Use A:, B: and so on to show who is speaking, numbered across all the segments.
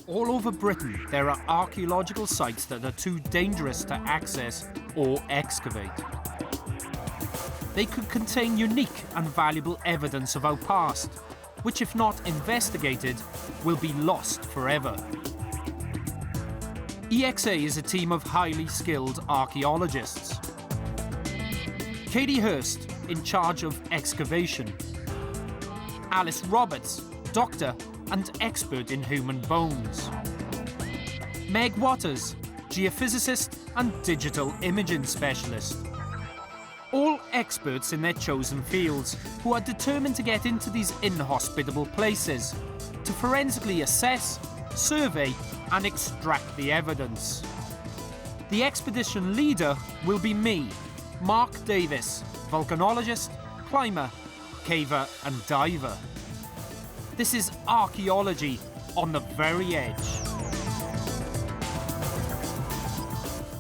A: All over Britain, there are archaeological sites that are too dangerous to access or excavate. They could contain unique and valuable evidence of our past, which, if not investigated, will be lost forever. EXA is a team of highly skilled archaeologists. Katie Hurst, in charge of excavation. Alice Roberts, doctor and expert in human bones. Meg Waters, geophysicist and digital imaging specialist. All experts in their chosen fields who are determined to get into these inhospitable places to forensically assess, survey and extract the evidence. The expedition leader will be me, Mark Davis, volcanologist, climber, caver and diver. This is archaeology on the very edge.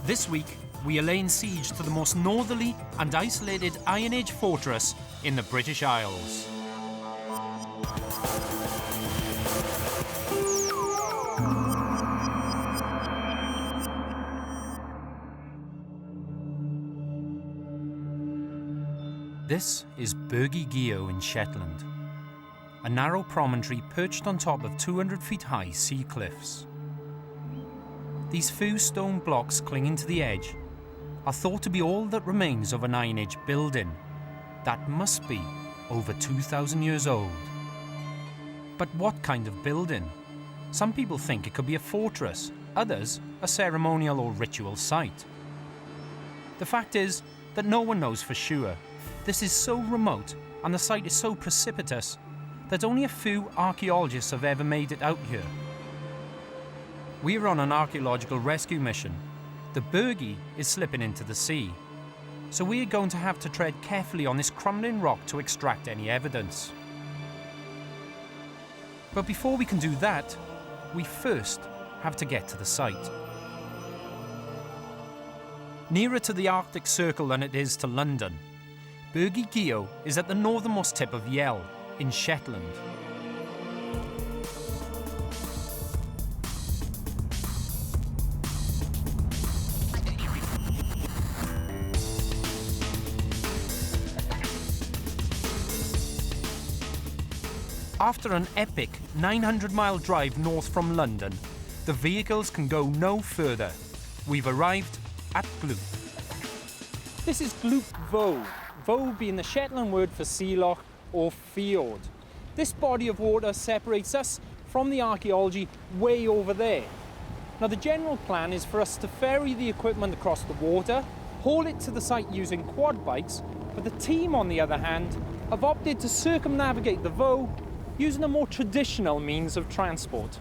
A: This week, we are laying siege to the most northerly and isolated Iron Age fortress in the British Isles. This is Burgi Geo in Shetland, a narrow promontory perched on top of 200 feet high sea cliffs. These few stone blocks clinging to the edge are thought to be all that remains of an Iron Age building that must be over 2,000 years old. But what kind of building? Some people think it could be a fortress, others a ceremonial or ritual site. The fact is that no one knows for sure. This is so remote and the site is so precipitous that only a few archaeologists have ever made it out here. We are on an archaeological rescue mission. The Burgi is slipping into the sea, so we are going to have to tread carefully on this crumbling rock to extract any evidence. But before we can do that, we first have to get to the site. Nearer to the Arctic Circle than it is to London, Burgi Geo is at the northernmost tip of Yell, in Shetland. After an epic 900-mile drive north from London, the vehicles can go no further. We've arrived at Gloop. This is Gloop Voe, Voe being the Shetland word for sea loch or fjord. This body of water separates us from the archaeology way over there. Now the general plan is for us to ferry the equipment across the water, haul it to the site using quad bikes, but the team on the other hand have opted to circumnavigate the Voe using a more traditional means of transport.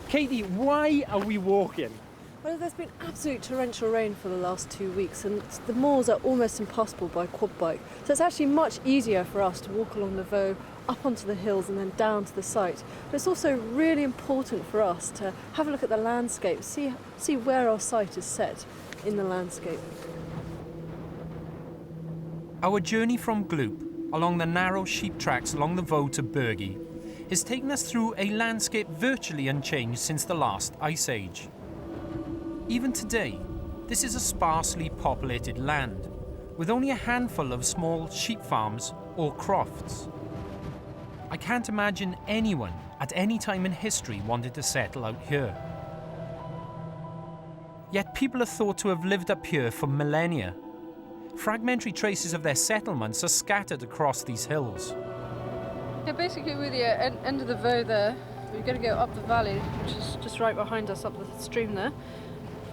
A: Katie, why are we walking?
B: Well, there's been absolute torrential rain for the last 2 weeks and the moors are almost impassable by quad bike. So it's actually much easier for us to walk along the Voe, up onto the hills and then down to the site. But it's also really important for us to have a look at the landscape, see where our site is set in the landscape.
A: Our journey from Gloop, along the narrow sheep tracks along the Voe to Burgi, has taken us through a landscape virtually unchanged since the last ice age. Even today, this is a sparsely populated land, with only a handful of small sheep farms or crofts. I can't imagine anyone at any time in history wanted to settle out here. Yet people are thought to have lived up here for millennia. Fragmentary traces of their settlements are scattered across these hills.
B: Yeah, basically with the end of the Voe there, we're going to go up the valley, which is just right behind us, up the stream there,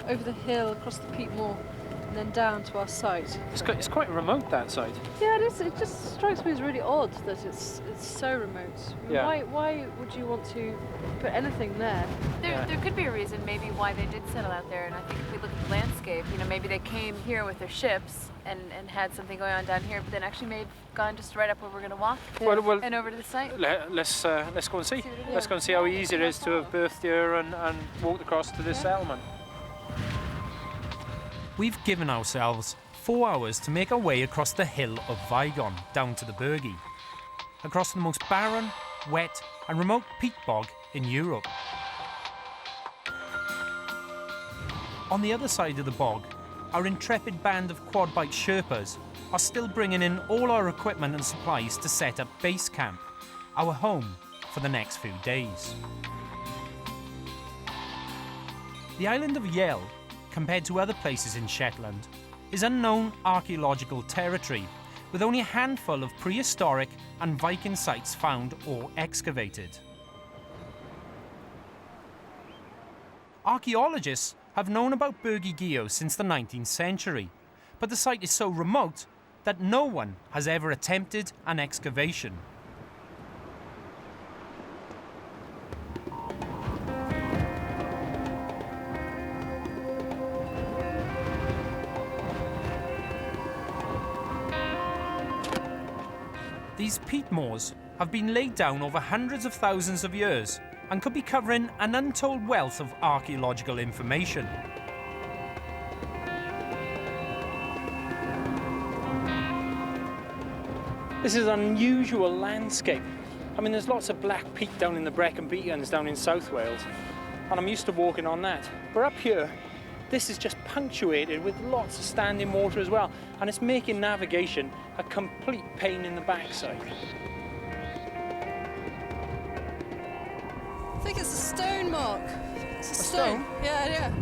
B: over the hill, across the peat moor, and then down to our site.
A: It's quite remote, that site.
B: Yeah, it is. It just strikes me as really odd that it's so remote.
A: Yeah.
B: Why would you want to put anything there?
C: There could be a reason maybe why they did settle out there, and I think if we look at the landscape, maybe they came here with their ships and had something going on down here, but then actually gone just right up where we're going to walk and over to the site.
A: Let's go and see. Let's go and see how easy it is to have birthed here and walked across to this settlement. We've given ourselves 4 hours to make our way across the hill of Vigon down to the Burgi, across the most barren, wet and remote peat bog in Europe. On the other side of the bog, our intrepid band of quad bike Sherpas are still bringing in all our equipment and supplies to set up base camp, our home for the next few days. The island of Yell, compared to other places in Shetland, is unknown archaeological territory, with only a handful of prehistoric and Viking sites found or excavated. Archaeologists have known about Burgi Geo since the 19th century, but the site is so remote that no one has ever attempted an excavation. These peat moors have been laid down over hundreds of thousands of years and could be covering an untold wealth of archaeological information.
D: This is an unusual landscape. I mean, there's lots of black peat down in the Brecon Beacons down in South Wales, and I'm used to walking on that. But up here, this is just punctuated with lots of standing water as well, and it's making navigation a complete pain in the backside.
B: I think it's a stone, Mark. It's a stone? Yeah.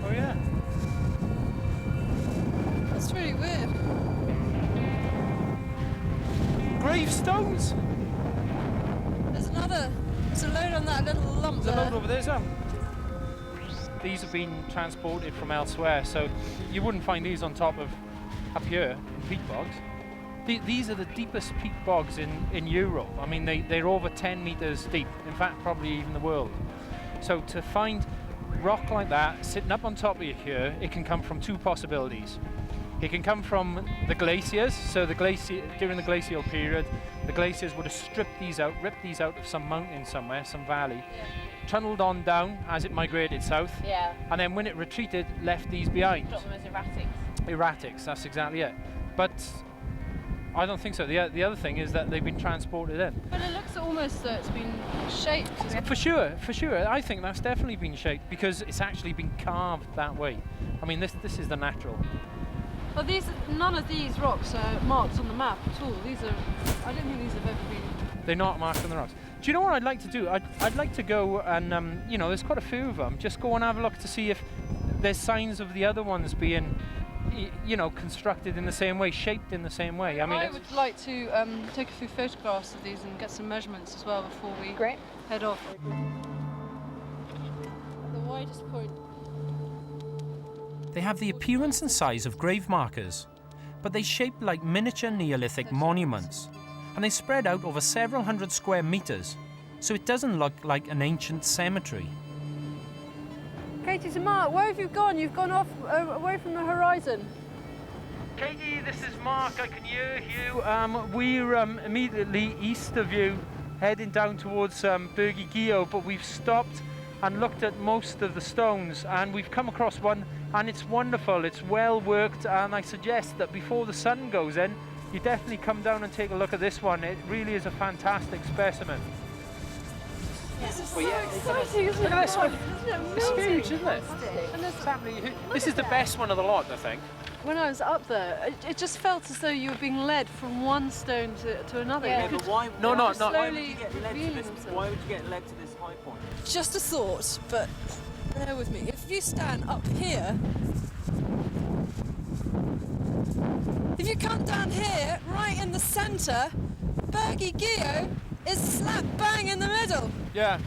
D: Oh yeah.
B: That's really weird.
D: Gravestones?
B: There's a load on that little lump
D: There's
B: there.
D: a load over there, Sam. These have been transported from elsewhere, so you wouldn't find these on top of up here in peat bogs. These are the deepest peat bogs in Europe. I mean, they're over 10 metres deep, in fact, probably even the world. So to find rock like that sitting up on top of you here, it can come from two possibilities. It can come from the glaciers, so during the glacial period, the glaciers would have stripped these out, ripped these out of some mountain somewhere, some valley, tunneled on down as it migrated south, and then when it retreated, left these behind.
C: Got them as erratics.
D: Erratics, that's exactly it. But I don't think so. The other thing is that they've been transported in.
B: But it looks almost that it's been shaped.
D: For sure. I think that's definitely been shaped because it's actually been carved that way. I mean, this is the natural.
B: Well, none of these rocks are marked on the map at all. I don't think these have ever been.
D: They're not marked on the rocks. Do you know what I'd like to do? I'd like to go and, there's quite a few of them. Just go and have a look to see if there's signs of the other ones being, constructed in the same way, shaped in the same way. I mean,
B: I would like to take a few photographs of these and get some measurements as well before we head off. The widest point.
A: They have the appearance and size of grave markers, but they shape like miniature Neolithic monuments, and they spread out over several hundred square metres, so it doesn't look like an ancient cemetery.
B: Katie, to Mark, where have you gone? You've gone off away from the horizon.
D: Katie, this is Mark. I can hear you. We're immediately east of you, heading down towards Burgi Geo, but we've stopped and looked at most of the stones, and we've come across one, and it's wonderful. It's well worked, and I suggest that before the sun goes in, you definitely come down and take a look at this one. It really is a fantastic specimen.
B: This is so exciting, isn't it?
D: Look at this one.
B: Isn't it
D: It's
B: amazing?
D: huge, isn't it?
B: And
D: This is the best one of the lot, I think.
B: when I was up there, it just felt as though you were being led from one stone to another.
C: Yeah.
B: You could
D: No.
B: slowly
E: Why
B: reveal
E: would
B: themselves.
E: you get led to this high point?
F: Just a thought, but bear with me. If you stand up here, if you come down here, right in the centre, Burgi Geo is slap bang in the middle.
D: Yeah.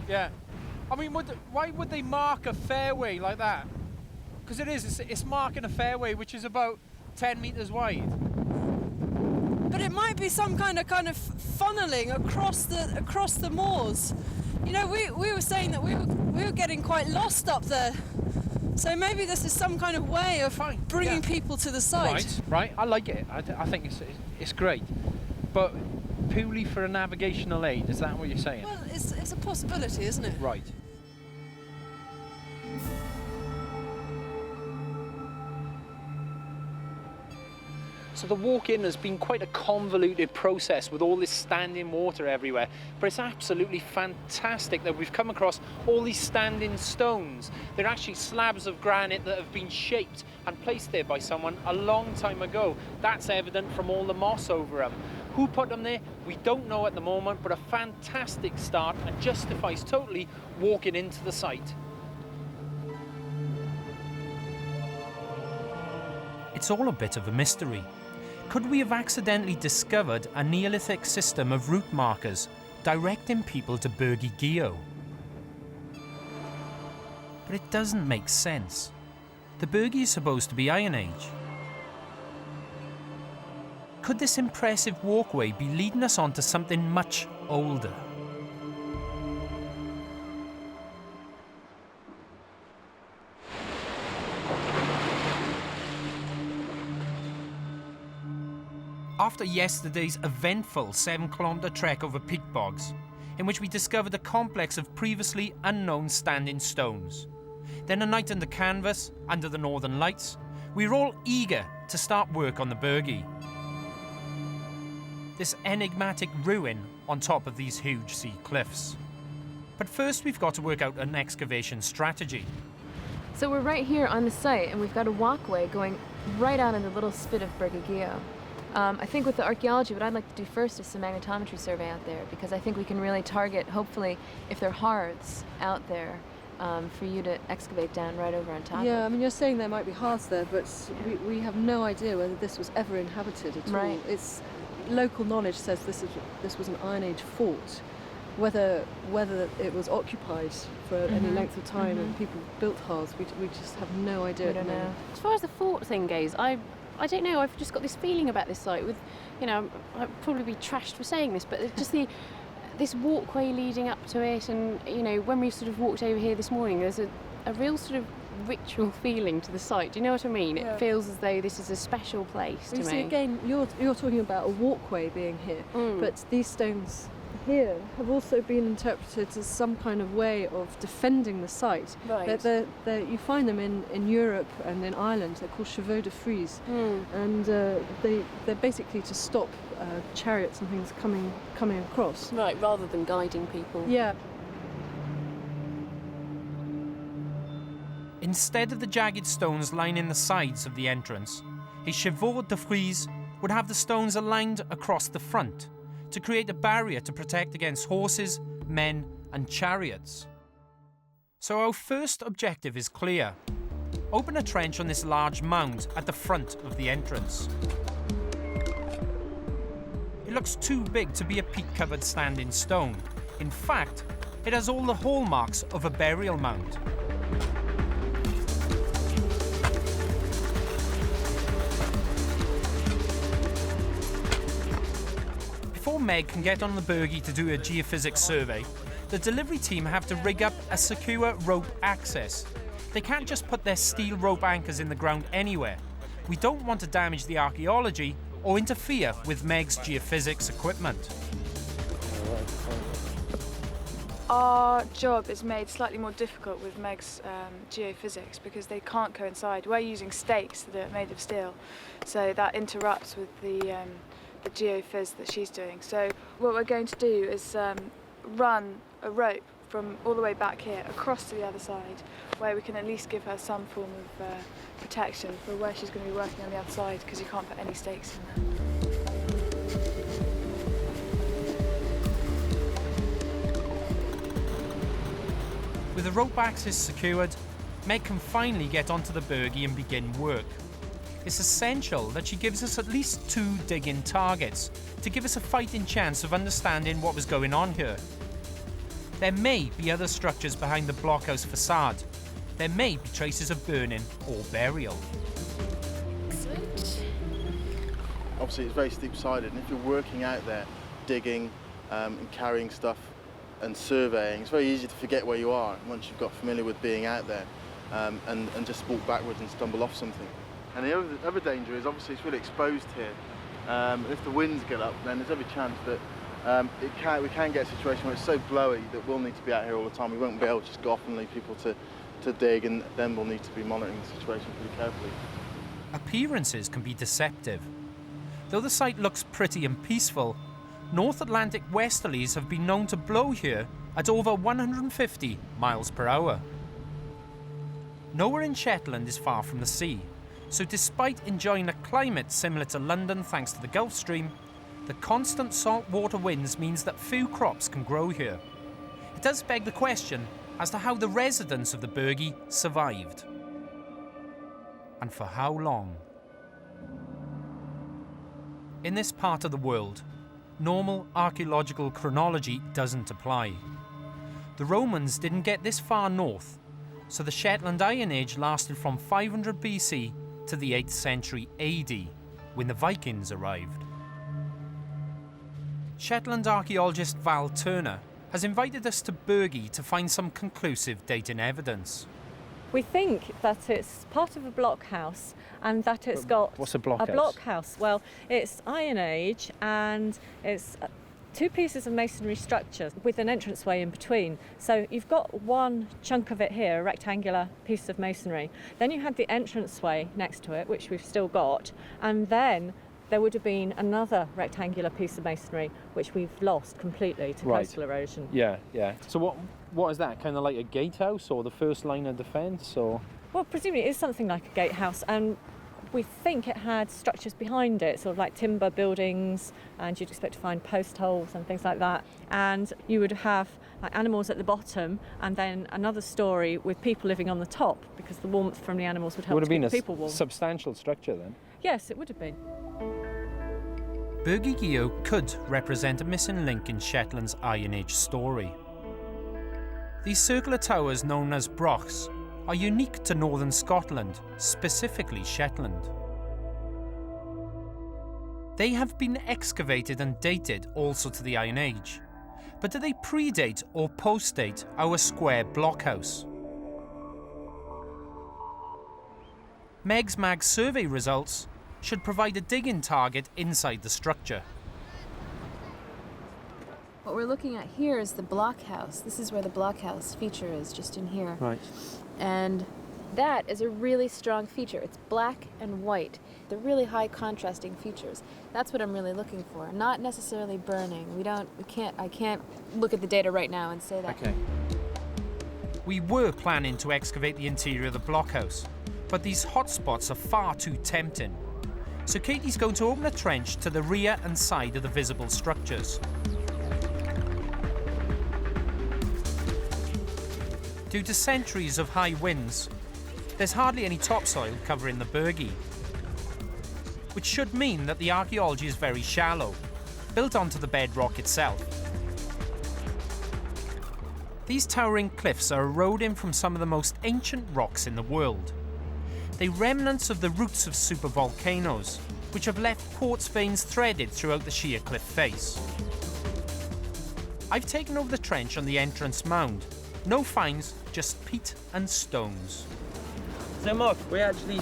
D: I mean, why would they mark a fairway like that? Because it's marking a fairway which is about 10 metres wide.
F: But it might be some kind of funneling across the moors. You know, we were saying that we were getting quite lost up there. So maybe this is some kind of way of bringing people to the site.
D: Right. I like it. I think it's great. But purely for a navigational aid, is that what you're saying?
F: Well, it's a possibility, isn't it?
D: Right. So the walk in has been quite a convoluted process with all this standing water everywhere, but it's absolutely fantastic that we've come across all these standing stones. They're actually slabs of granite that have been shaped and placed there by someone a long time ago. That's evident from all the moss over them. Who put them there? We don't know at the moment, but a fantastic start and justifies totally walking into the site.
A: It's all a bit of a mystery. Could we have accidentally discovered a Neolithic system of route markers directing people to Burgi Geo? But it doesn't make sense. The Burgi is supposed to be Iron Age. Could this impressive walkway be leading us on to something much older? After yesterday's eventful 7-kilometre trek over peat bogs, in which we discovered a complex of previously unknown standing stones, then a night under canvas, under the northern lights, we were all eager to start work on the Burgi. This enigmatic ruin on top of these huge sea cliffs. But first we've got to work out an excavation strategy.
C: So we're right here on the site, and we've got a walkway going right out in the little spit of Burgi Geo. I think with the archaeology, what I'd like to do first is some magnetometry survey out there, because I think we can really target, hopefully, if there are hearths out there, for you to excavate down right over on top.
B: Yeah, I mean, you're saying there might be hearths there, but we have no idea whether this was ever inhabited at all. It's local knowledge says this was an Iron Age fort. Whether it was occupied for any length of time and people built hearths, we just have no idea.
C: We don't know.
E: As far as the fort thing goes, I don't know. I've just got this feeling about this site. With, you know, I'd probably be trashed for saying this, but it's just this walkway leading up to it, and you know, when we sort of walked over here this morning, there's a real sort of ritual feeling to the site. Do you know what I mean?
B: Yeah.
E: It feels as though this is a special place to
B: You
E: me.
B: see, again, you're talking about a walkway being here, but these stones here have also been interpreted as some kind of way of defending the site.
E: Right.
B: You find them in Europe and in Ireland. They're called chevaux de frise, and they're basically to stop chariots and things coming across.
E: Right, rather than guiding people.
B: Yeah.
A: Instead of the jagged stones lining the sides of the entrance, a chevaux de frise would have the stones aligned across the front to create a barrier to protect against horses, men and chariots. So our first objective is clear. Open a trench on this large mound at the front of the entrance. It looks too big to be a peat-covered standing stone. In fact, it has all the hallmarks of a burial mound. Before Meg can get on the Burgi to do a geophysics survey, the delivery team have to rig up a secure rope access. They can't just put their steel rope anchors in the ground anywhere. We don't want to damage the archaeology or interfere with Meg's geophysics equipment.
G: Our job is made slightly more difficult with Meg's geophysics because they can't coincide. We're using stakes that are made of steel, so that interrupts with the geophys that she's doing. So what we're going to do is run a rope from all the way back here across to the other side, where we can at least give her some form of protection for where she's going to be working on the other side, because you can't put any stakes in there.
A: With the rope access secured, Meg can finally get onto the Burgi and begin work. It's essential that she gives us at least 2 dig-in targets to give us a fighting chance of understanding what was going on here. There may be other structures behind the blockhouse facade. There may be traces of burning or burial.
H: Obviously it's very steep-sided, and if you're working out there, digging and carrying stuff and surveying, it's very easy to forget where you are once you've got familiar with being out there and just walk backwards and stumble off something. And the other danger is obviously it's really exposed here. If the winds get up, then there's every chance that we can get a situation where it's so blowy that we'll need to be out here all the time. We won't be able to just go off and leave people to dig, and then we'll need to be monitoring the situation pretty carefully.
A: Appearances can be deceptive. Though the site looks pretty and peaceful, North Atlantic westerlies have been known to blow here at over 150 miles per hour. Nowhere in Shetland is far from the sea, so despite enjoying a climate similar to London thanks to the Gulf Stream, the constant saltwater winds means that few crops can grow here. It does beg the question as to how the residents of the Burgi survived. And for how long? In this part of the world, normal archaeological chronology doesn't apply. The Romans didn't get this far north, so the Shetland Iron Age lasted from 500 BC to the 8th century AD, when the Vikings arrived. Shetland archaeologist Val Turner has invited us to Burgi to find some conclusive dating evidence.
B: We think that it's part of a blockhouse and that it's got...
D: What's a blockhouse?
B: A blockhouse. Well, it's Iron Age and it's two pieces of masonry structure with an entranceway in between. So you've got one chunk of it here, a rectangular piece of masonry. Then you had the entranceway next to it, which we've still got, and then there would have been another rectangular piece of masonry, which we've lost completely to coastal erosion.
D: Yeah, yeah. So what is that? Kind of like a gatehouse or the first line of defence, or?
B: Well, presumably it is something like a gatehouse, and we think it had structures behind it, sort of like timber buildings, and you'd expect to find post holes and things like that. And you would have like animals at the bottom, and then another story with people living on the top, because the warmth from the animals would help to keep the people warm.
D: Would have been a substantial structure then?
B: Yes, it would have been.
A: Burgi Geo could represent a missing link in Shetland's Iron Age story. These circular towers, known as bogs, are unique to northern Scotland, specifically Shetland. They have been excavated and dated also to the Iron Age, but do they predate or postdate our square blockhouse? Meg's Mag survey results should provide a digging target inside the structure.
C: What we're looking at here is the blockhouse. This is where the blockhouse feature is, just in here.
D: Right.
C: And that is a really strong feature. It's black and white. They're really high contrasting features. That's what I'm really looking for. Not necessarily burning. I can't look at the data right now and say that.
D: Okay.
A: We were planning to excavate the interior of the blockhouse, but these hotspots are far too tempting. So Katie's going to open a trench to the rear and side of the visible structures. Due to centuries of high winds, there's hardly any topsoil covering the Burgi, which should mean that the archaeology is very shallow, built onto the bedrock itself. These towering cliffs are eroding from some of the most ancient rocks in the world. They're remnants of the roots of supervolcanoes, which have left quartz veins threaded throughout the sheer cliff face. I've taken over the trench on the entrance mound. No finds, just peat and stones.
I: So Mark, we're actually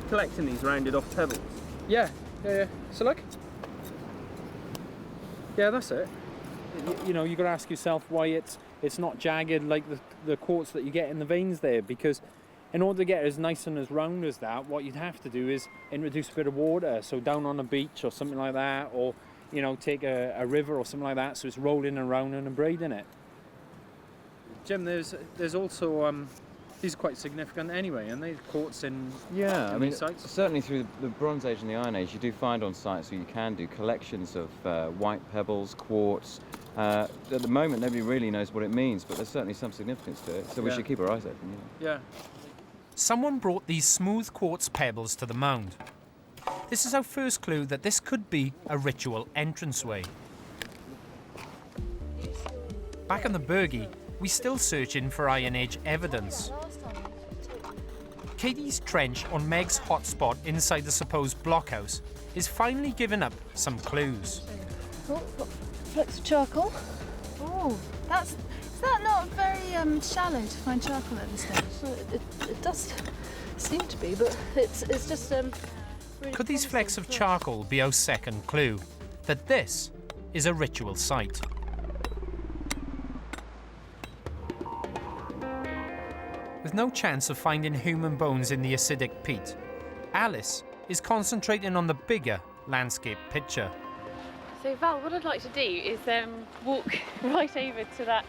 I: collecting these rounded off pebbles.
D: Yeah. So look. Yeah, that's it. You know, you got to ask yourself why it's not jagged like the quartz that you get in the veins there, because in order to get as nice and as round as that, what you'd have to do is introduce a bit of water, so down on a beach or something like that, or you know, take a river or something like that, so it's rolling around and braiding it. Jim, there's also these are quite significant anyway, and they quartz in these sites.
J: Certainly through the Bronze Age and the Iron Age, you do find on sites where you can do collections of white pebbles, quartz. At the moment, nobody really knows what it means, but there's certainly some significance to it, so we should keep our eyes open.
D: Yeah.
A: Someone brought these smooth quartz pebbles to the mound. This is our first clue that this could be a ritual entranceway. Back on the Burgi, we're still searching for Iron Age evidence. Katie's trench on Meg's hotspot inside the supposed blockhouse is finally giving up some clues.
B: Oh, flecks of charcoal.
G: Oh, is that not very shallow to find charcoal at this stage?
B: Well, it does seem to be, but it's just really
A: Could these
B: promising
A: flecks of
B: for-
A: charcoal be our second clue? That this is a ritual site. With no chance of finding human bones in the acidic peat, Alice is concentrating on the bigger landscape picture.
E: So Val, what I'd like to do is walk right over to that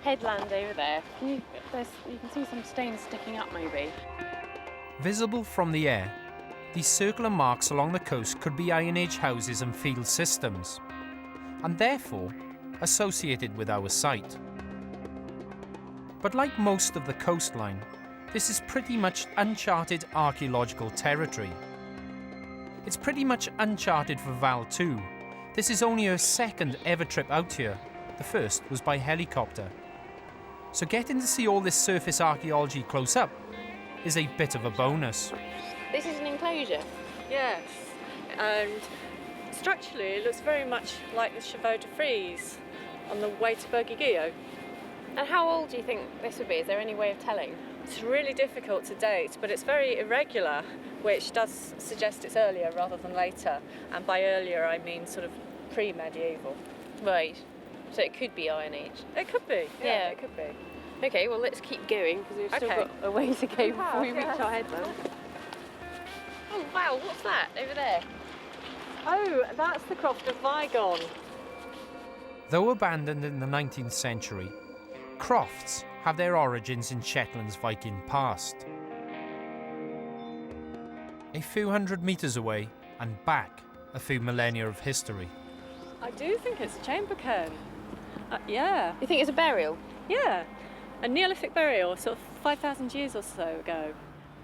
E: headland over there. You can see some stones sticking up maybe.
A: Visible from the air, these circular marks along the coast could be Iron Age houses and field systems, and therefore associated with our site. But like most of the coastline, this is pretty much uncharted archaeological territory. It's pretty much uncharted for Val too. This is only her second ever trip out here. The first was by helicopter. So getting to see all this surface archaeology close up is a bit of a bonus.
E: This is an enclosure?
B: Yes, and structurally it looks very much like the Chevaux de Frise on the way to Burgi Geo.
E: And how old do you think this would be? Is there any way of telling?
B: It's really difficult to date, but it's very irregular, which does suggest it's earlier rather than later. And by earlier I mean sort of pre-medieval.
E: Right. So it could be Iron Age?
B: It could be,
E: yeah.
B: It could be.
E: Okay, well let's keep going because we've still got a way to go before we reach our headland. Oh wow, what's that over there?
B: Oh, that's the Croft of Vigon.
A: Though abandoned in the 19th century, crofts have their origins in Shetland's Viking past. A few hundred metres away and back a few millennia of history.
B: I do think it's a chamber cairn. Yeah.
E: You think it's a burial?
B: Yeah. A Neolithic burial, sort of 5,000 years or so ago.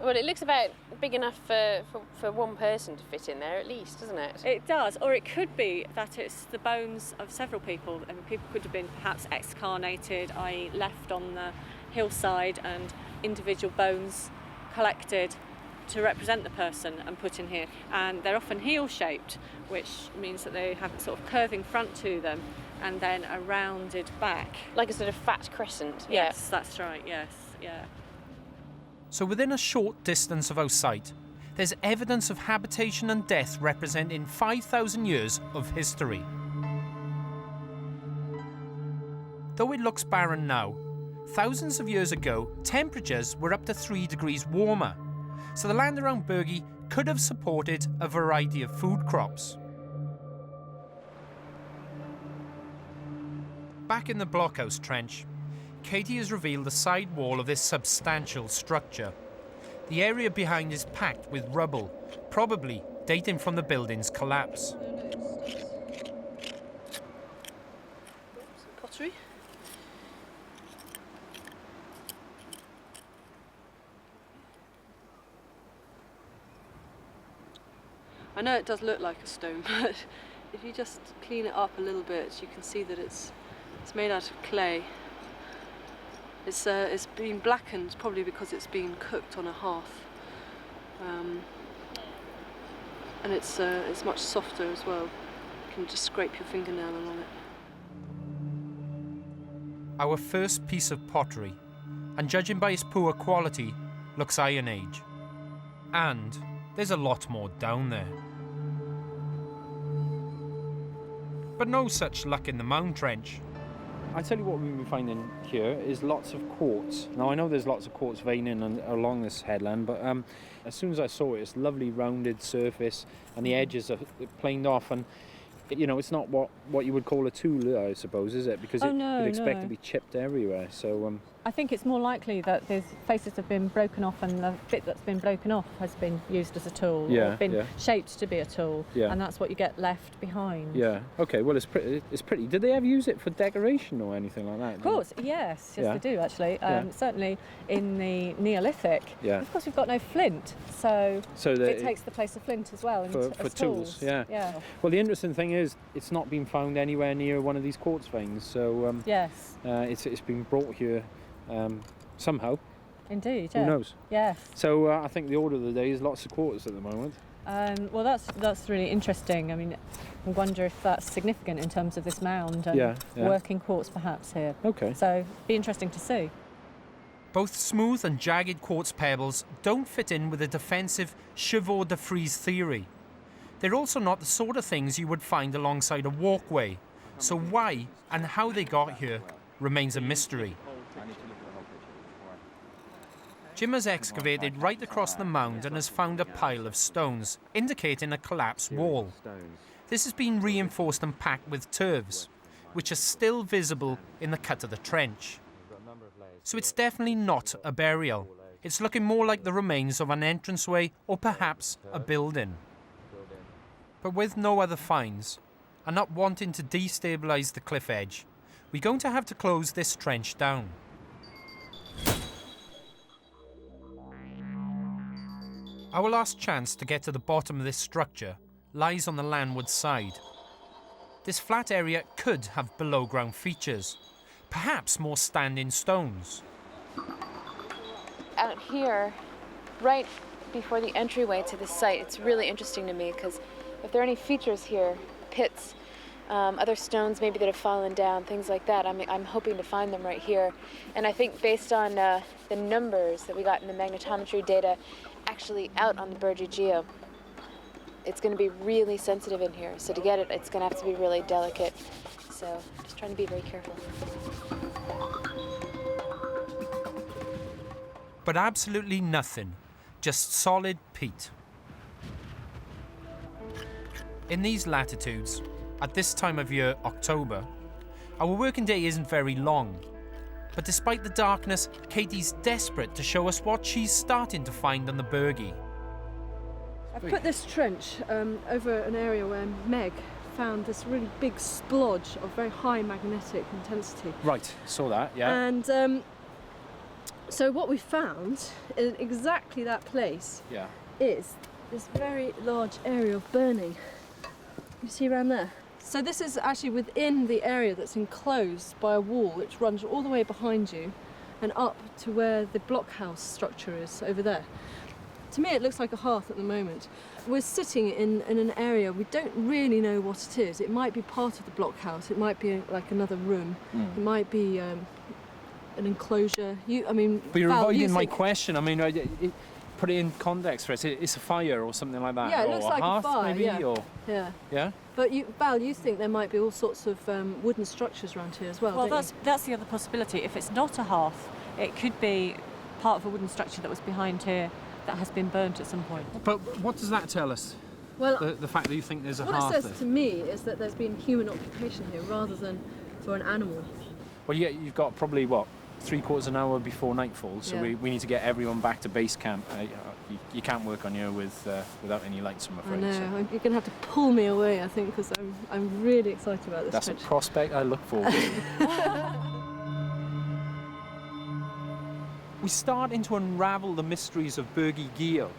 E: Well, it looks about big enough for one person to fit in there at least, doesn't it?
B: It does, or it could be that it's the bones of several people. I mean, people could have been perhaps excarnated, i.e. left on the hillside, and individual bones collected to represent the person and put in here. And they're often heel-shaped, which means that they have a sort of curving front to them and then a rounded back.
E: Like a sort of fat crescent.
B: Yes, that's right, yes, yeah.
A: So within a short distance of our site, there's evidence of habitation and death representing 5,000 years of history. Though it looks barren now, thousands of years ago, temperatures were up to 3 degrees warmer, so the land around Burgi could have supported a variety of food crops. Back in the blockhouse trench, Katie has revealed the side wall of this substantial structure. The area behind is packed with rubble, probably dating from the building's collapse.
B: Some pottery. I know it does look like a stone, but if you just clean it up a little bit, you can see that it's made out of clay. It's been blackened probably because it's been cooked on a hearth, and it's much softer as well. You can just scrape your fingernail along it.
A: Our first piece of pottery, and judging by its poor quality, looks Iron Age. And there's a lot more down there. But no such luck in the Mound Trench.
D: I tell you what we've been finding here is lots of quartz. Now I know there's lots of quartz veining along this headland, but as soon as I saw it, it's lovely rounded surface and the edges are planed off, and you know, it's not what you would call a tool, I suppose, is it? Because you'd expect to be chipped everywhere. So
B: I think it's more likely that the faces have been broken off and the bit that's been broken off has been used as a tool, or been shaped to be a tool, and that's what you get left behind.
D: Yeah. Okay. Well, it's pretty. Did they ever use it for decoration or anything like that?
B: Of course. Yes, they do actually. Certainly in the Neolithic.
D: Yeah.
B: Of course, we've got no flint, so it takes the place of flint as well.
D: For tools. Yeah. Well, the interesting thing is it's not been found anywhere near one of these quartz veins. So
B: yes,
D: it's been brought here. Somehow.
B: Indeed,
D: Who knows?
B: Yes.
D: So I think the order of the day is lots of quartz at the moment.
B: Well, that's really interesting. I mean, I wonder if that's significant in terms of this mound and working quartz perhaps here.
D: Okay.
B: So be interesting to see.
A: Both smooth and jagged quartz pebbles don't fit in with the defensive Chevaux de Frise theory. They're also not the sort of things you would find alongside a walkway. So why and how they got here remains a mystery. Jim has excavated right across the mound and has found a pile of stones, indicating a collapsed wall. This has been reinforced and packed with turfs, which are still visible in the cut of the trench. So it's definitely not a burial. It's looking more like the remains of an entranceway or perhaps a building. But with no other finds, and not wanting to destabilise the cliff edge, we're going to have to close this trench down. Our last chance to get to the bottom of this structure lies on the landward side. This flat area could have below-ground features, perhaps more standing stones.
C: Out here, right before the entryway to the site, it's really interesting to me because if there are any features here, pits, other stones maybe that have fallen down, things like that, I'm hoping to find them right here. And I think based on the numbers that we got in the magnetometry data actually out on the Burgi Geo, it's going to be really sensitive in here. So to get it, it's going to have to be really delicate. So just trying to be very careful.
A: But absolutely nothing, just solid peat. In these latitudes, at this time of year, October, our working day isn't very long. But despite the darkness, Katie's desperate to show us what she's starting to find on the Burgi.
B: I've put this trench over an area where Meg found this really big splodge of very high magnetic intensity.
D: Right, saw that, yeah.
B: And so what we found in exactly that place is this very large area of burning. You see around there? So this is actually within the area that's enclosed by a wall which runs all the way behind you and up to where the blockhouse structure is over there. To me it looks like a hearth at the moment. We're sitting in an area we don't really know what it is. It might be part of the blockhouse, it might be like another room, it might be an enclosure.
D: But you're avoiding my question. I mean, put it in context for us. It's a fire or something like that.
B: Yeah, it
D: or
B: looks
D: a
B: like
D: hearth,
B: a fire.
D: maybe,
B: Yeah.
D: or
B: yeah. But Val, you think there might be all sorts of wooden structures around here as well?
K: Well,
B: don't
K: that's the other possibility. If it's not a hearth, it could be part of a wooden structure that was behind here that has been burnt at some point.
D: But what does that tell us?
B: Well,
D: the fact that you think there's a
B: what
D: hearth
B: it says to me is that there's been human occupation here rather than for an animal.
D: Well, you've got probably, what, 3/4 of an hour before nightfall, so
B: Yeah.
D: we need to get everyone back to base camp. You can't work on here without any lights, I'm
B: I
D: afraid.
B: know,
D: So
B: you're going to have to pull me away, I think, because I'm really excited about this
D: that's
B: trench.
D: a prospect I look forward to. We start to unravel the mysteries of Burgi Geo.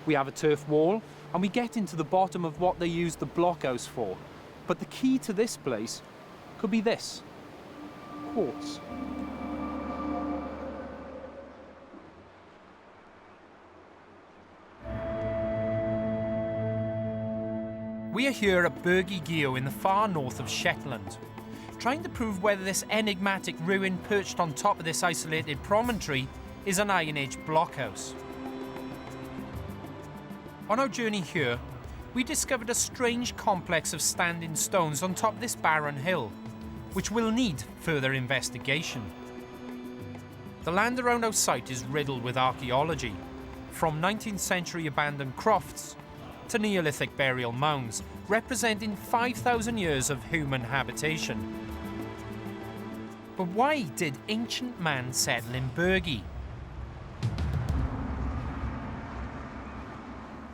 D: We have a turf wall, and we get into the bottom of what they use the blockhouse for. But the key to this place could be this: quartz.
A: We are here at Burgi Geo in the far north of Shetland, trying to prove whether this enigmatic ruin perched on top of this isolated promontory is an Iron Age blockhouse. On our journey here, we discovered a strange complex of standing stones on top of this barren hill, which will need further investigation. The land around our site is riddled with archaeology, from 19th century abandoned crofts to Neolithic burial mounds, representing 5,000 years of human habitation. But why did ancient man settle in Burgi?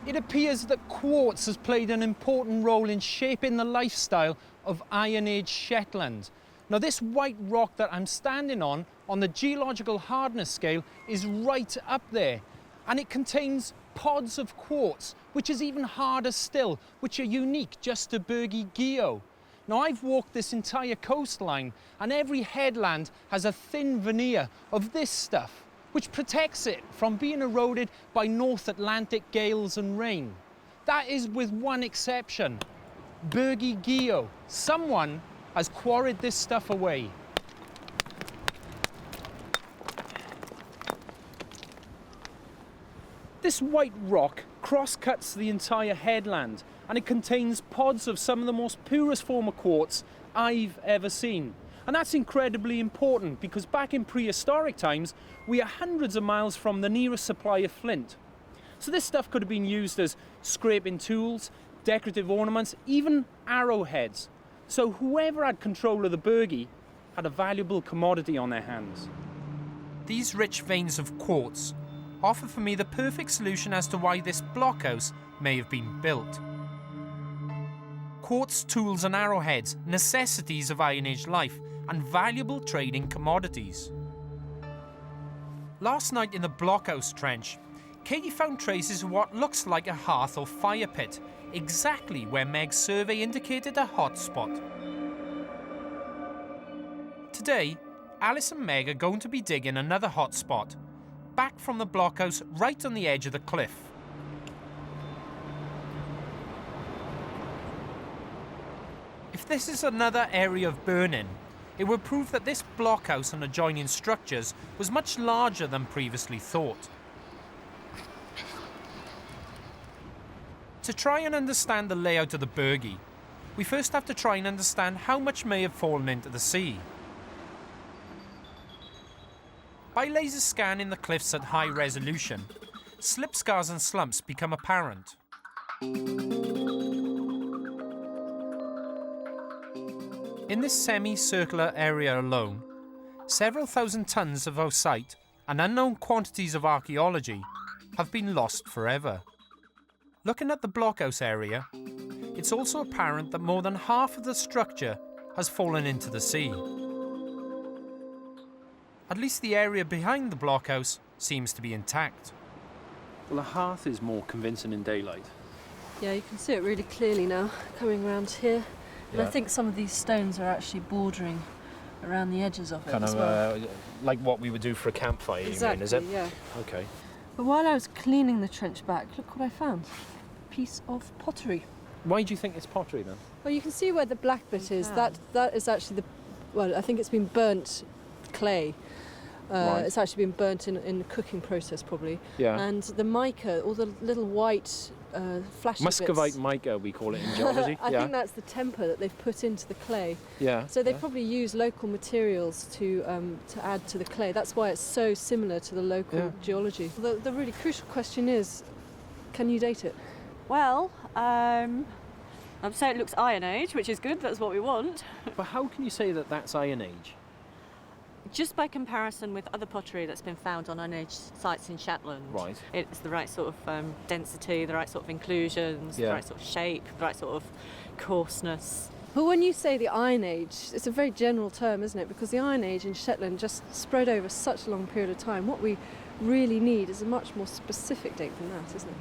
D: It appears that quartz has played an important role in shaping the lifestyle of Iron Age Shetland. Now, this white rock that I'm standing on the geological hardness scale, is right up there, and it contains pods of quartz, which is even harder still, which are unique just to Burgi Geo. Now, I've walked this entire coastline, and every headland has a thin veneer of this stuff, which protects it from being eroded by North Atlantic gales and rain. That is with one exception: Burgi Geo. Someone has quarried this stuff away. This white rock cross-cuts the entire headland, and it contains pods of some of the most purest form of quartz I've ever seen. And that's incredibly important because back in prehistoric times, we are hundreds of miles from the nearest supply of flint. So this stuff could have been used as scraping tools, decorative ornaments, even arrowheads. So whoever had control of the Burgi had a valuable commodity on their hands.
A: These rich veins of quartz offer for me the perfect solution as to why this blockhouse may have been built. Quartz tools and arrowheads, necessities of Iron Age life, and valuable trading commodities. Last night in the blockhouse trench, Katie found traces of what looks like a hearth or fire pit, exactly where Meg's survey indicated a hot spot. Today, Alice and Meg are going to be digging another hot spot, back from the blockhouse right on the edge of the cliff. If this is another area of burn-in, it would prove that this blockhouse and adjoining structures was much larger than previously thought. To try and understand the layout of the Burgi, we first have to try and understand how much may have fallen into the sea. By laser scanning the cliffs at high resolution, slip scars and slumps become apparent. In this semi-circular area alone, several thousand tons of ossite and unknown quantities of archaeology have been lost forever. Looking at the blockhouse area, it's also apparent that more than half of the structure has fallen into the sea. At least the area behind the blockhouse seems to be intact.
D: Well, the hearth is more convincing in daylight.
B: Yeah, you can see it really clearly now, coming around here. And I think some of these stones are actually bordering around the edges of it
D: Kind
B: as
D: of
B: well.
D: like what we would do for a campfire,
B: Exactly,
D: you mean, is it?
B: Yeah.
D: Okay.
B: But while I was cleaning the trench back, look what I found. A piece of pottery.
D: Why do you think it's pottery then?
B: Well, you can see where the black bit is. That is actually I think it's been burnt clay.
D: Right.
B: It's actually been burnt in the cooking process probably.
D: Yeah.
B: And the mica, all the little white flashy
D: Muscovite
B: bits.
D: mica, we call it in geology.
B: I think that's the temper that they've put into the clay.
D: Yeah.
B: So they probably use local materials to add to the clay. That's why it's so similar to the local geology. The really crucial question is, can you date it?
K: Well, so it looks Iron Age, which is good, that's what we want.
D: But how can you say that that's Iron Age?
K: Just by comparison with other pottery that's been found on Iron Age sites in Shetland.
D: Right.
K: It's the right sort of density, the right sort of inclusions, the right sort of shape, the right sort of coarseness.
B: But when you say the Iron Age, it's a very general term, isn't it? Because the Iron Age in Shetland just spread over such a long period of time. What we really need is a much more specific date than that, isn't it?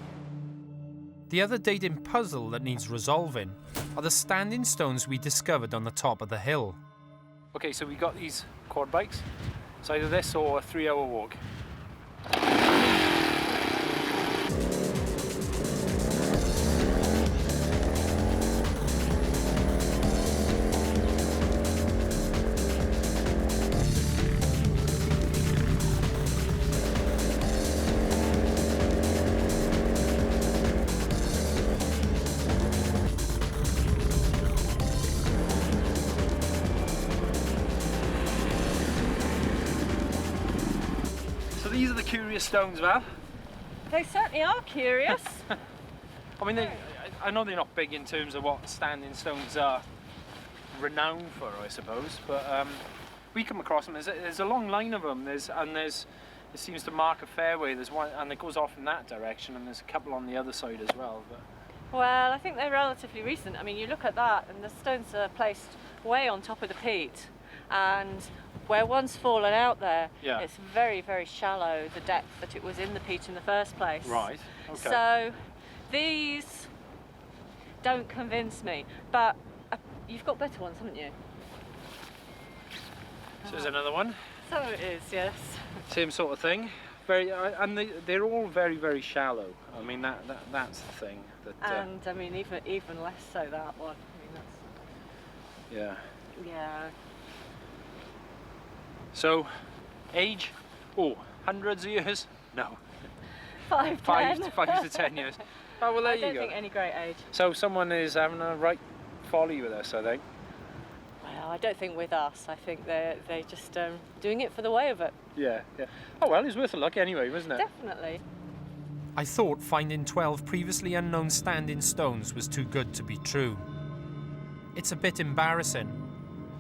A: The other dating puzzle that needs resolving are the standing stones we discovered on the top of the hill.
D: Okay, so we got these quad bikes. It's either this or a 3-hour walk. These are the curious stones, Val.
K: They certainly are curious.
D: I mean, I know they're not big in terms of what standing stones are renowned for, I suppose, but we come across them. There's a long line of them. It seems to mark a fairway. There's one, and it goes off in that direction, and there's a couple on the other side as well. But
K: well, I think they're relatively recent. I mean, you look at that, and the stones are placed way on top of the peat, and where one's fallen out there, it's very, very shallow, the depth that it was in the peat in the first place.
D: Right, okay.
K: So these don't convince me, but you've got better ones, haven't you?
D: So there's another one.
K: So it is, yes.
D: Same sort of thing. And they're all very, very shallow. I mean, that's the thing.
K: And I mean, even less so that one. I mean, that's... Yeah.
D: So, age? Oh, hundreds of years? No.
K: 5
D: to 10 years. Oh, well, there you go.
K: I don't think any great age.
D: So someone is having a right folly with us, I think.
K: Well, I don't think with us. I think they're just doing it for the way of it.
D: Yeah, yeah. Oh well, it's worth a look anyway, wasn't it?
K: Definitely.
A: I thought finding 12 previously unknown standing stones was too good to be true. It's a bit embarrassing,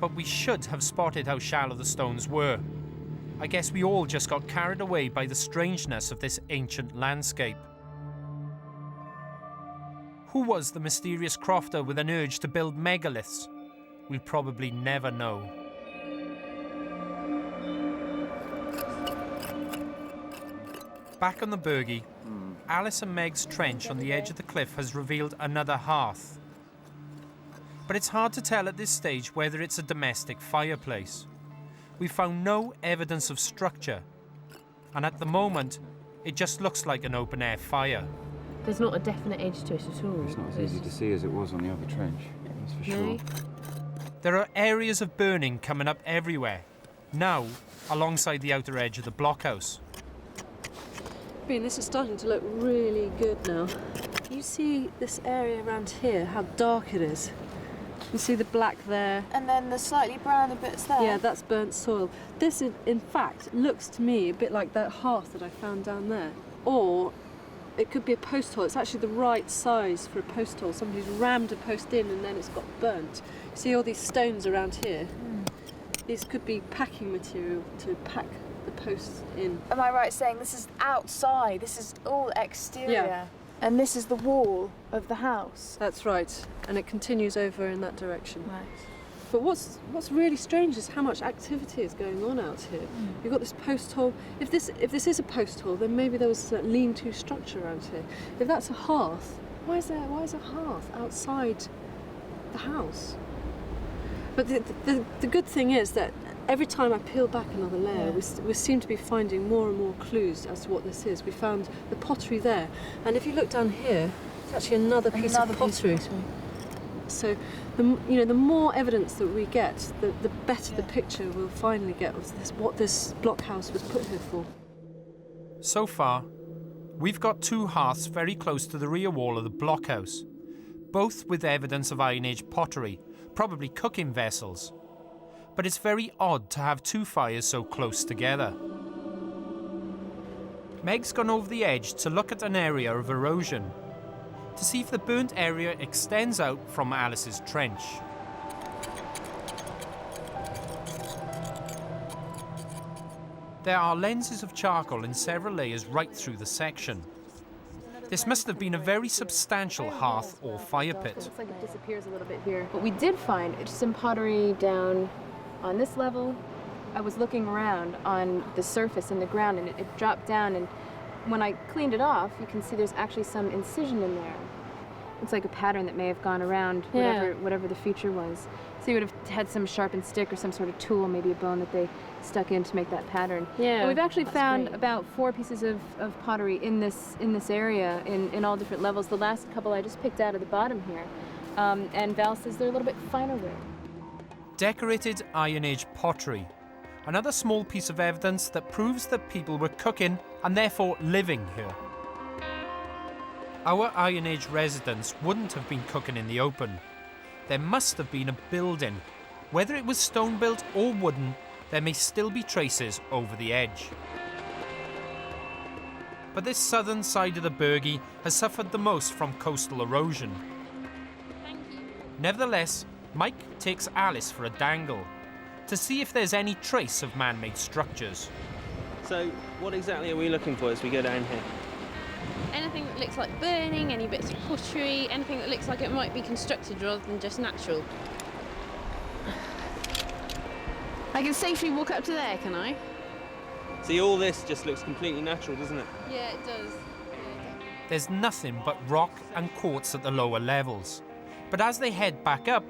A: but we should have spotted how shallow the stones were. I guess we all just got carried away by the strangeness of this ancient landscape. Who was the mysterious crofter with an urge to build megaliths? We'll probably never know. Back on the Burgi, Alice and Meg's trench on the edge of the cliff has revealed another hearth. But it's hard to tell at this stage whether it's a domestic fireplace. We found no evidence of structure, and at the moment, it just looks like an open-air fire.
E: There's not a definite edge to it at all.
J: It's not as easy to see as it was on the other trench, that's for sure.
A: There are areas of burning coming up everywhere, now alongside the outer edge of the blockhouse.
B: Bean, this is starting to look really good now. You see this area around here, how dark it is. You see the black there.
G: And then the slightly browner bits there.
B: Yeah, that's burnt soil. This, in fact, looks to me a bit like that hearth that I found down there. Or it could be a post hole. It's actually the right size for a post hole. Somebody's rammed a post in and then it's got burnt. You see all these stones around here? These could be packing material to pack the posts in.
G: Am I right saying this is outside? This is all exterior?
B: Yeah.
G: And this is the wall of the house?
B: That's right. And it continues over in that direction.
G: Right.
B: But what's really strange is how much activity is going on out here. You've got this post hole. If this is a post hole, then maybe there was a lean-to structure around here. If that's a hearth, why is a hearth outside the house? But the good thing is that every time I peel back another layer, we seem to be finding more and more clues as to what this is. We found the pottery there, and if you look down here, it's actually another piece of pottery. So, the more evidence that we get, the better the picture we'll finally get of what this blockhouse was put here for.
A: So far, we've got two hearths very close to the rear wall of the blockhouse, both with evidence of Iron Age pottery, probably cooking vessels. But it's very odd to have two fires so close together. Meg's gone over the edge to look at an area of erosion, to see if the burnt area extends out from Alice's trench. There are lenses of charcoal in several layers right through the section. This must have been a very substantial hearth or fire pit.
E: It looks like it disappears a little bit here. But we did find some pottery down on this level. I was looking around on the surface in the ground and it dropped down, and when I cleaned it off, you can see there's actually some incision in there. It's like a pattern that may have gone around whatever the feature was. So you would have had some sharpened stick or some sort of tool, maybe a bone that they stuck in to make that pattern. Yeah. And we've actually found about 4 pieces of pottery in this area in all different levels. The last couple I just picked out at the bottom here. And Val says they're a little bit finer grained.
A: Decorated Iron Age pottery. Another small piece of evidence that proves that people were cooking and therefore living here. Our Iron Age residents wouldn't have been cooking in the open. There must have been a building. Whether it was stone built or wooden, there may still be traces over the edge. But this southern side of the Burgi has suffered the most from coastal erosion. Nevertheless, Mike takes Alice for a dangle to see if there's any trace of man-made structures.
I: So, what exactly are we looking for as we go down here?
E: Anything that looks like burning, any bits of pottery, anything that looks like it might be constructed rather than just natural. I can safely walk up to there, can I?
I: See, all this just looks completely natural, doesn't it?
E: Yeah, it does.
A: There's nothing but rock and quartz at the lower levels. But as they head back up,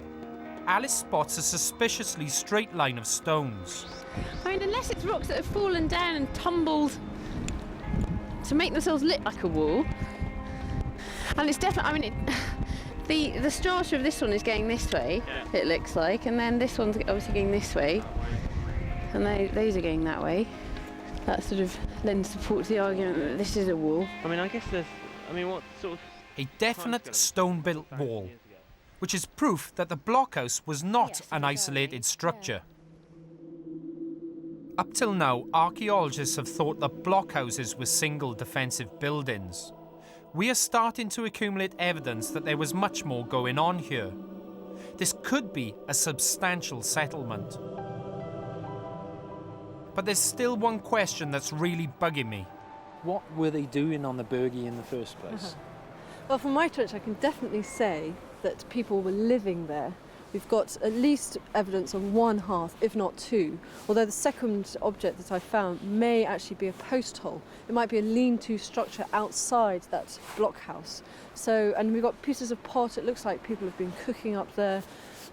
A: Alice spots a suspiciously straight line of stones.
E: I mean, unless it's rocks that have fallen down and tumbled to make themselves look like a wall. And it's definitely, the strata of this one is going this way, it looks like, and then this one's obviously going this way, and those are going that way. That sort of lends support to the argument that this is a wall.
I: I mean, I guess what sort of...
A: A definite stone-built wall, which is proof that the blockhouse was not an isolated structure. Up till now, archaeologists have thought that blockhouses were single defensive buildings. We are starting to accumulate evidence that there was much more going on here. This could be a substantial settlement. But there's still one question that's really bugging me.
D: What were they doing on the Burgi in the first place?
B: Well, from my trench, I can definitely say that people were living there. We've got at least evidence of one hearth, if not two, although the second object that I found may actually be a post hole. It might be a lean-to structure outside that blockhouse. So, and we've got pieces of pot. It looks like people have been cooking up there.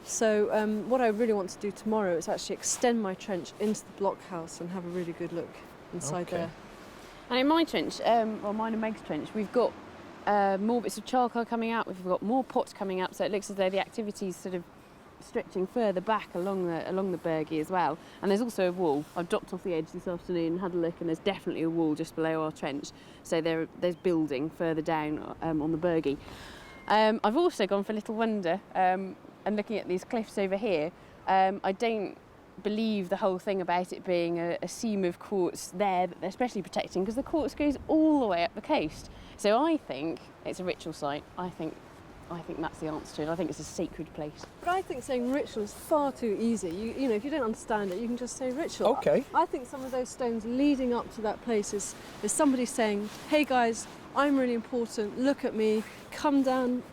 B: So what I really want to do tomorrow is actually extend my trench into the blockhouse and have a really good look inside there.
E: And in my trench, well, mine and Meg's trench, we've got more bits of charcoal coming out. We've got more pots coming up, so it looks as though the activity's sort of stretching further back along the Burgi as well. And there's also a wall. I've dropped off the edge this afternoon and had a look, and there's definitely a wall just below our trench. So there's building further down on the Burgi. I've also gone for a little wonder, and looking at these cliffs over here, I don't believe the whole thing about it being a seam of quartz there that they're especially protecting, because the quartz goes all the way up the coast. So I think it's a ritual site. I think that's the answer to it. I think it's a sacred place.
B: But I think saying ritual is far too easy. You know, if you don't understand it, you can just say ritual.
D: Okay.
B: I think some of those stones leading up to that place is somebody saying, hey guys, I'm really important, look at me, come down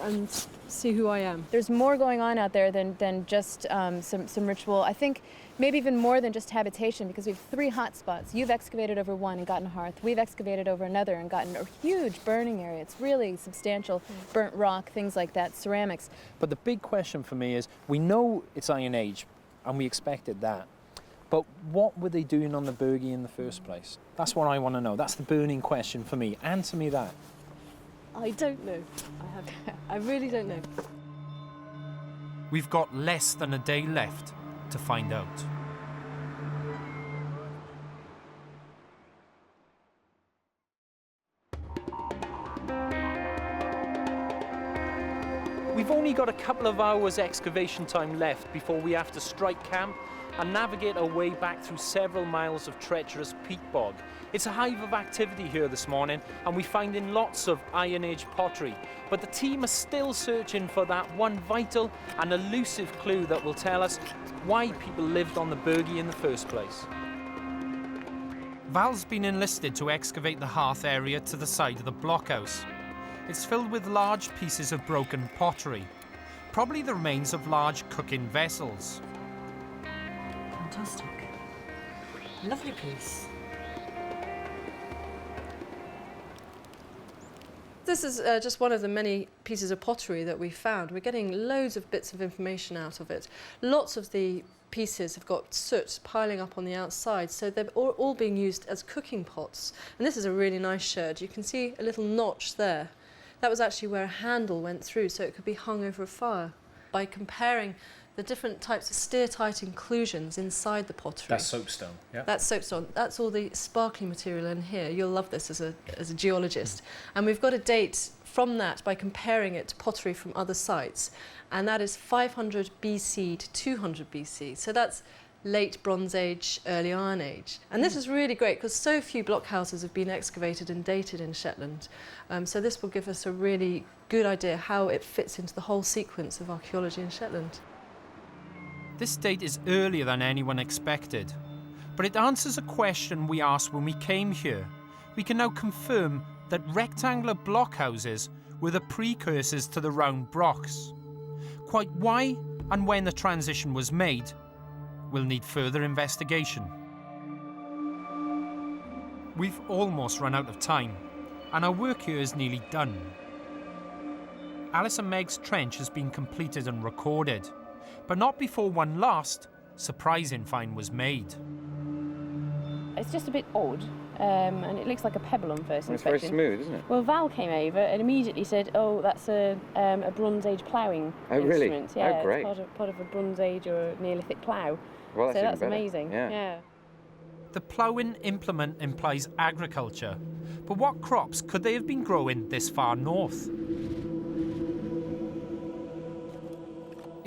B: and see who I am.
L: There's more going on out there than just some ritual. I think maybe even more than just habitation, because we have 3 hot spots. You've excavated over one and gotten a hearth. We've excavated over another and gotten a huge burning area. It's really substantial. Burnt rock, things like that, ceramics.
D: But the big question for me is, we know it's Iron Age, and we expected that. But what were they doing on the Burgi in the first place? That's what I want to know. That's the burning question for me. Answer me that.
B: I don't know. I really don't know.
A: We've got less than a day left to find out.
D: We've only got a couple of hours excavation time left before we have to strike camp and navigate our way back through several miles of treacherous peat bog. It's a hive of activity here this morning, and we're finding lots of Iron Age pottery, but the team are still searching for that one vital and elusive clue that will tell us why people lived on the Burgi in the first place.
A: Val's been enlisted to excavate the hearth area to the side of the blockhouse. It's filled with large pieces of broken pottery, probably the remains of large cooking vessels.
B: Fantastic. Lovely piece. This is just one of the many pieces of pottery that we found. We're getting loads of bits of information out of it. Lots of the pieces have got soot piling up on the outside, so they're all being used as cooking pots. And this is a really nice sherd. You can see a little notch there. That was actually where a handle went through, so it could be hung over a fire. By comparing the different types of steer-tight inclusions inside the pottery.
D: That's soapstone, yeah?
B: That's soapstone. That's all the sparkly material in here. You'll love this as a geologist. And we've got a date from that by comparing it to pottery from other sites. And that is 500 BC to 200 BC. So that's late Bronze Age, early Iron Age. And this is really great because so few blockhouses have been excavated and dated in Shetland. So this will give us a really good idea how it fits into the whole sequence of archaeology in Shetland.
A: This date is earlier than anyone expected, but it answers a question we asked when we came here. We can now confirm that rectangular blockhouses were the precursors to the round blocks. Quite why and when the transition was made will need further investigation. We've almost run out of time, and our work here is nearly done. Alice and Meg's trench has been completed and recorded, but not before one last, surprising find was made.
E: It's just a bit odd, and it looks like a pebble on first inspection.
J: It's very smooth, isn't it?
E: Well, Val came over and immediately said, oh, that's a Bronze Age ploughing instrument.
J: Really?
E: Yeah,
J: oh, great.
E: It's part of a Bronze Age or Neolithic plough.
J: Well,
E: so that's
J: better.
E: amazing.
J: Yeah.
A: The ploughing implement implies agriculture, but what crops could they have been growing this far north?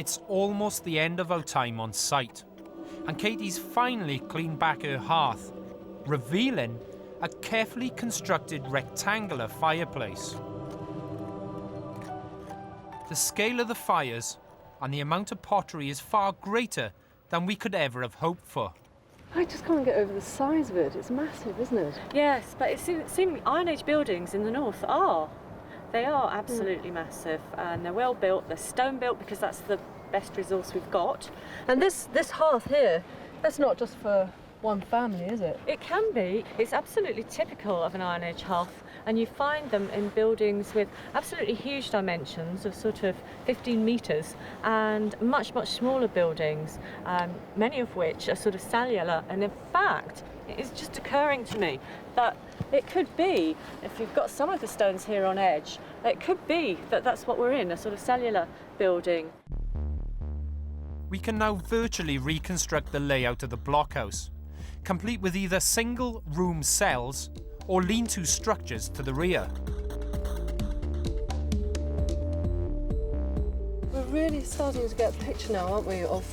A: It's almost the end of our time on site, and Katie's finally cleaned back her hearth, revealing a carefully constructed rectangular fireplace. The scale of the fires and the amount of pottery is far greater than we could ever have hoped for.
B: I just can't get over the size of it. It's massive, isn't it?
K: Yes, but it seems Iron Age buildings in the north are. They are absolutely massive, and they're well built. They're stone built because that's the best resource we've got.
B: And this hearth here, that's not just for one family, is it?
K: It can be. It's absolutely typical of an Iron Age hearth, and you find them in buildings with absolutely huge dimensions of sort of 15 metres, and much, much smaller buildings, many of which are sort of cellular. And in fact, it's just occurring to me that it could be, if you've got some of the stones here on edge, it could be that that's what we're in, a sort of cellular building.
A: We can now virtually reconstruct the layout of the blockhouse, complete with either single-room cells or lean-to structures to the rear.
B: We're really starting to get a picture now, aren't we, of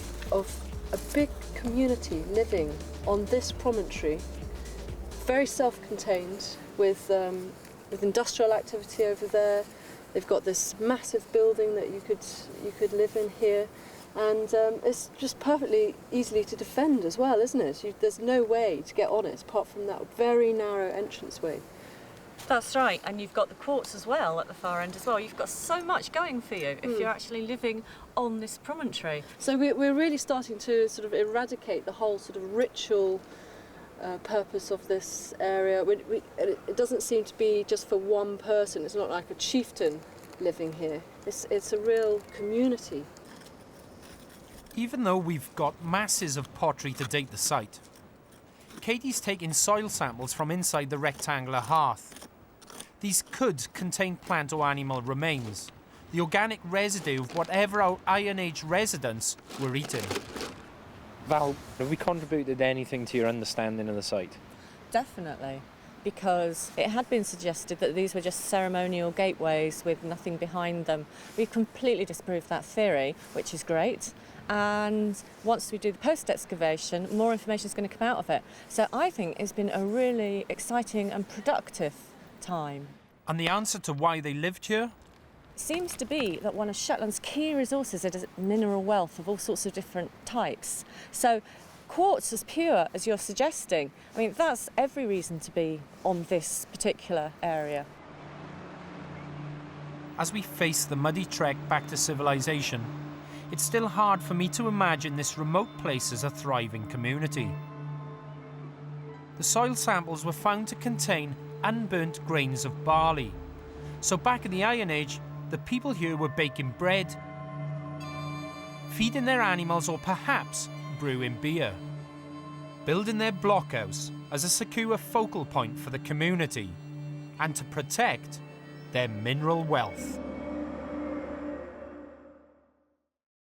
B: a big community living on this promontory, very self-contained, with industrial activity over there. They've got this massive building that you could live in here. And it's just perfectly easily to defend as well, isn't it? There's no way to get on it apart from that very narrow entranceway.
K: That's right, and you've got the Quartz as well at the far end as well. You've got so much going for you if you're actually living on this promontory.
B: So we're really starting to sort of eradicate the whole sort of ritual purpose of this area. It doesn't seem to be just for one person. It's not like a chieftain living here. It's a real community.
A: Even though we've got masses of pottery to date the site, Katie's taken soil samples from inside the rectangular hearth. These could contain plant or animal remains, the organic residue of whatever our Iron Age residents were eating.
D: Val, have we contributed anything to your understanding of the site?
K: Definitely, because it had been suggested that these were just ceremonial gateways with nothing behind them. We've completely disproved that theory, which is great. And once we do the post-excavation, more information is going to come out of it. So I think it's been a really exciting and productive time.
A: And the answer to why they lived here?
K: Seems to be that one of Shetland's key resources is mineral wealth of all sorts of different types. So quartz as pure as you're suggesting, I mean, that's every reason to be on this particular area.
A: As we face the muddy trek back to civilization, it's still hard for me to imagine this remote place as a thriving community. The soil samples were found to contain unburnt grains of barley. So back in the Iron Age, the people here were baking bread, feeding their animals, or perhaps brewing beer, building their blockhouse as a secure focal point for the community and to protect their mineral wealth.